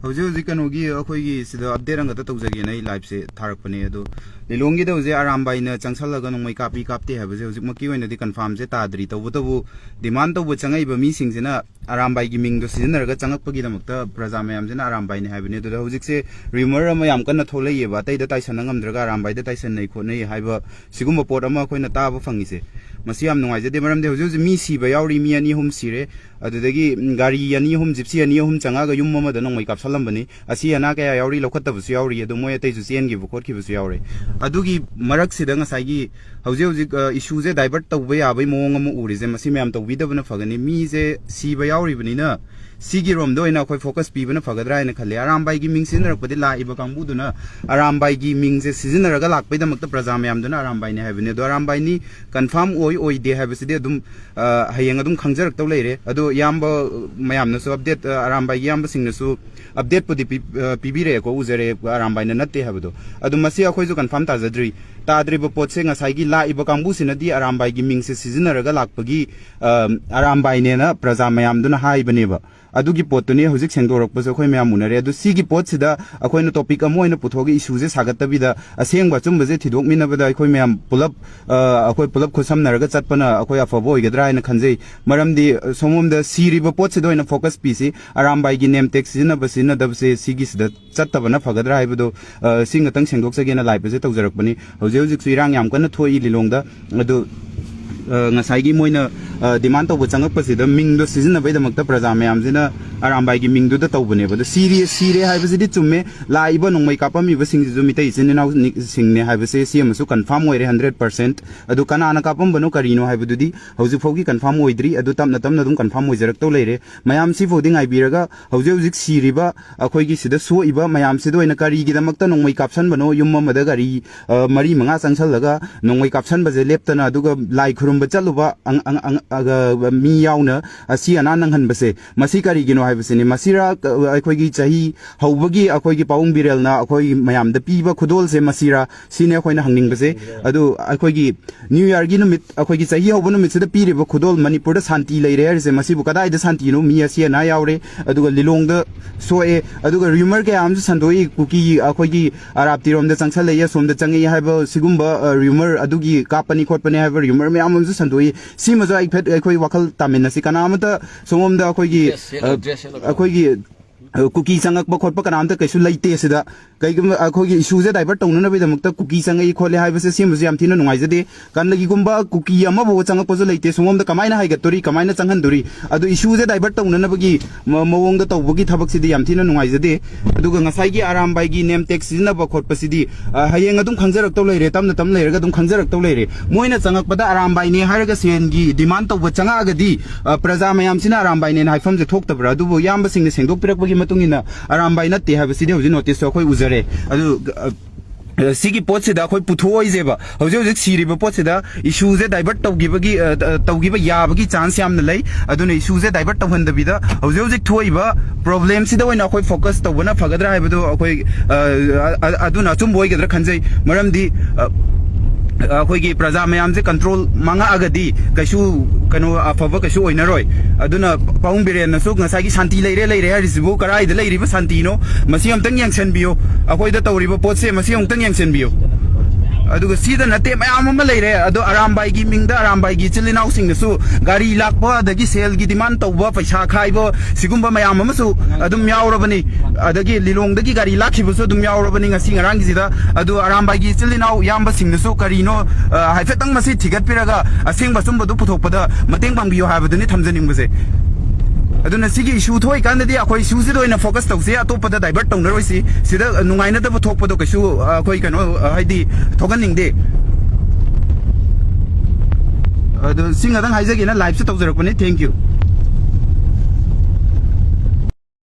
How's Kanogi, Okogi, the update on the Tozagina Leipzig, Tarpane, Lilongi, those Aramba in Changsalagan, my copy capti have Maki and the confirms it Adrito, whatever the month of which I missing in a Aramba giving the sinner got Chanapagina, Prazamayams and Aramba in having it. The Hosic remember my am gonna tole, but I the Tysonangam Dragaram by the Tyson Nakone, Hiber, Siguma Portama, Coin a tabo fungisi. Masiam noise, the Maram, there was me see by Yauri, me and home sire, the Gary and home gypsy and home Changaga, you mama, the no make up Salambani, I see an Aka Yauri, Lokata was Yauri, the Moya to see and give a court was Yauri. Adugi Maraxidanga Sagi, How's issues a divert the way away Mongam Uris and Masimam to Vida Fagani, Mise, see by Yauri Venina. Sigi rom do ina koi focus pi bana fagadra ina khale aram bai gi ming sinner padi la iba kangbu duna aram bai gi ming se season raga lak pai da makta prajam yam duna aram bai ne have ne do aram bai ni confirm oi de have se de dum hayeng adum khangjarak taw leire ado yamba mayam na so update aram bai yamba sing na so update pudi pi re ko uzare aram bai na natte have do ado masi akhoi jo confirm ta jadri tadri bo pot se nga sai gi la iba kangbu sina di aram bai gi ming se season raga lak pagi aram bai ne na prajam yam duna hai bane ba adugi potuni hojik sengdorok paso khoi mya munare adu sigi pot sida akhoi no topic amoina puthogi issue je sagattabida asengba chumbaje thidok minabada akhoi myam pulap akhoi pulap khosam naraga chatpana akhoi afabo igedra ina khanjei maramdi somomda siriba pot sido ina focus pisi arambai gi name text sina basina dabse sigi sida chattabana fagadra haibado singatang sengdok sagena laipa je tawjarakpani hoje hojik suirang yam kana thoi lilongda adu ngasai moina demand to changak pasi da ming do season bai da makta praja mayam jina arambai gi ming do da tawbane ba serious hai ba jidi chumme la iba nongmai kapami ba sing ju mitai sin na sing ne hai ba se siam su confirm oi 100% adu kana na kapam banu karino hai ba dudi hauji fogi confirm oi dri adu tamna dum confirm oi jarak to leire mayam si foding ai biraga hauji siriba akhoi gi sida so iba mayam si do ina kari gi da makta nongmai kapsan bano yum ma da gari mari manga changsal laga nongmai kapsan ba je leptana aduga lai khurum ba chaluba mi yauna asi ana nanghan base masi kari gino hai base ni masira akhoi gi chahi hawbagi akhoi gi paung birel na akhoi mayam da piba khudol se masira sine akhoi na hangning base adu akhoi gi new year gi numit akhoi gi chahi hawbanu mit se da pire ba khudol manipur da santi leire har se masi bu kadai da santi no mi asi na yaure adu lilong da soe adu rumor ke am sandoi kuki akhoi gi arab tirom da changsal le ya som da changi hai ba sigumba rumor adu gi kapani khotpani hai ba rumor me am sandoi sim जो एक fate कोई वकल तामिन नसी कनाम तो सोमम दा कोई की cookie संगक बखोट पर कनाम तो कैसु लाइटे सिदा कई अखोगी इशू जे डाइवर्ट तौन नबे दमक तो कुकी संगई खोले हाय बसे सिम जे यामथिन नुंगाइजदे कानलगी गुंबा कुकी अमा बो संगक पजो लाइटे सोमम द कमाइना हाइगतोरी कमाइना चंगहनदोरी अदु इशू जे डाइवर्ट तौन नबगी मवोंग the तौबगी थबक सिदि यामथिन नुंगाइजदे अदुगा ngasai gi aram bai gi name text sina ba khot pasidi hayeng adum khangjarak to leire tam leire ga dum khangjarak to leire moina changak pada aram bai ne haraga sen gi demand to changa ga di praja mayam sina aram bai ne haifam je thok tabra du yamba sing ne sengdok pirak bagi matungina aram bai na te ha basidi hoji notice to khoi uzare adu sigi pot se da khoi puthoi jeba hoje hoje siri ba pot se da issue je divert tawgiba yabagi chance yam na lei aduna issue je divert tawhan da bida hoje hoje thoi ba problem si da oina khoi focus tawna fagadra haibado khoi aduna chum boi gedra khanjai maram di अखोगी प्रजा ma'am से control मंगा अगदी कैसु कनो अफब कैसु ओइनरोय अदुना पाउंग villain नसु ngसाई शांति लेरे हरिसिबु कराइ the लेरिबो Shanti no मसी हमतंग यंगसन अखोई the तौरिबो पोसे मसी हमतंग यंगसन बियो अदुगा सीदा नते मयाम अमा लेरे अदु अरामबाई गी मिंगदा अरामबाई गी चिलिनाउ सिंगसु गाड़ी लाकबो अदगी सेल गी डिमांड तौबो पैसा खाइबो सिगुंबा मयाम अमसु अदुम यावरबनी अदगी लिलोंग दगी गाड़ी लाखिबसु अदुम यावरबनी ngasi ngarang gi da adu Arambai गी चिलिनाउ यामबा सिंगसु करिनो हाइफेतंग मसी थिगत पिरागा असेंबा सुंबदु पुथोकपदा मतेंग बांगबियो हाबदनि थमजनिंगबसे aduna sigi issue thoi kan di akhoi issue si doina focus tawse atopada divert tawneroi si sida nungaina da thokpado kaisu akhoi kano haidi thoganing de adu singa dang haijagi na live se tawjarakpani thank you